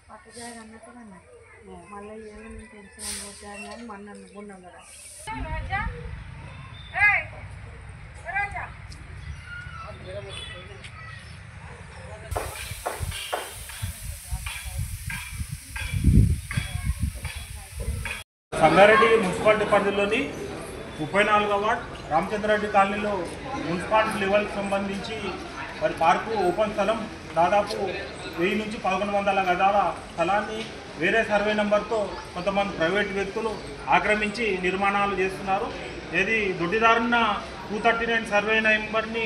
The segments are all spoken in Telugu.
పట్టుజాగా అన్నట్టుగా మళ్ళీ ఏమైనా టెన్షన్ పోతాను అని మన అనుకున్నాం కదా. సంగారెడ్డి మున్సిపాలిటీ పరిధిలోని 34వ వార్డ్ రామచంద్రారెడ్డి కాలనీలో మున్సిపాలిటీ లెవెల్కి సంబంధించి మరి పార్కు ఓపెన్ స్థలం దాదాపు 1000 నుంచి 1100 గజాల స్థలాన్ని వేరే సర్వే నెంబర్తో కొంతమంది ప్రైవేట్ వ్యక్తులు ఆక్రమించి నిర్మాణాలు చేస్తున్నారు. ఏది దొడ్డిదారున్న 239 సర్వే నెంబర్ని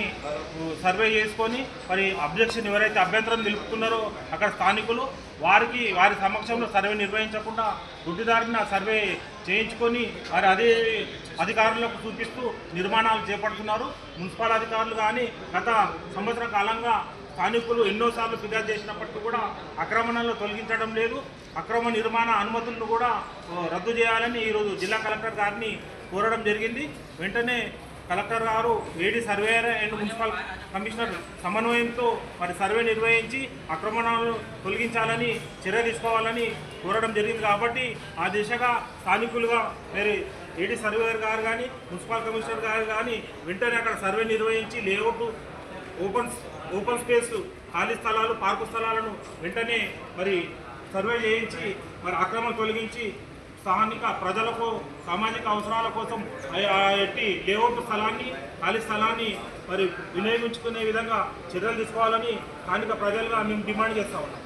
సర్వే చేసుకొని మరి అబ్జెక్షన్ ఎవరైతే అభ్యంతరం నిలుపుతున్నారో అక్కడ స్థానికులు వారి సమక్షంలో సర్వే నిర్వహించకుండా దొడ్డిదారున్న సర్వే చేయించుకొని మరి అదే అధికారులకు చూపిస్తూ నిర్మాణాలు చేపడుతున్నారు. మున్సిపల్ అధికారులు కానీ గత సంవత్సర కాలంగా స్థానికులు ఎన్నోసార్లు ఫిర్యాదు చేసినప్పటికీ కూడా ఆక్రమణలను తొలగించడం లేదు. అక్రమ నిర్మాణ అనుమతులను కూడా రద్దు చేయాలని ఈరోజు జిల్లా కలెక్టర్ గారిని కోరడం జరిగింది. వెంటనే కలెక్టర్ గారు ఏడీ సర్వేయర్ అండ్ మున్సిపల్ కమిషనర్ సమన్వయంతో మరి సర్వే నిర్వహించి ఆక్రమణలను తొలగించాలని చర్య తీసుకోవాలని కోరడం జరిగింది. కాబట్టి ఆ దిశగా స్థానికులుగా మరి ఏడీ సర్వేయర్ గారు కానీ మున్సిపల్ కమిషనర్ గారు కానీ వెంటనే అక్కడ సర్వే నిర్వహించి లేఅవుట్ ఓపెన్ స్పేస్ ఖాళీ స్థలాలు పార్కు స్థలాలను వెంటనే మరి సర్వే చేయించి మరి ఆక్రమణ తొలగించి స్థానిక ప్రజలకు సామాజిక అవసరాల కోసం ఎట్టి లేఅవుట్ స్థలాన్ని ఖాళీ స్థలాన్ని మరి వినియోగించుకునే విధంగా చర్యలు తీసుకోవాలని స్థానిక ప్రజలుగా మేము డిమాండ్ చేస్తా ఉన్నాం.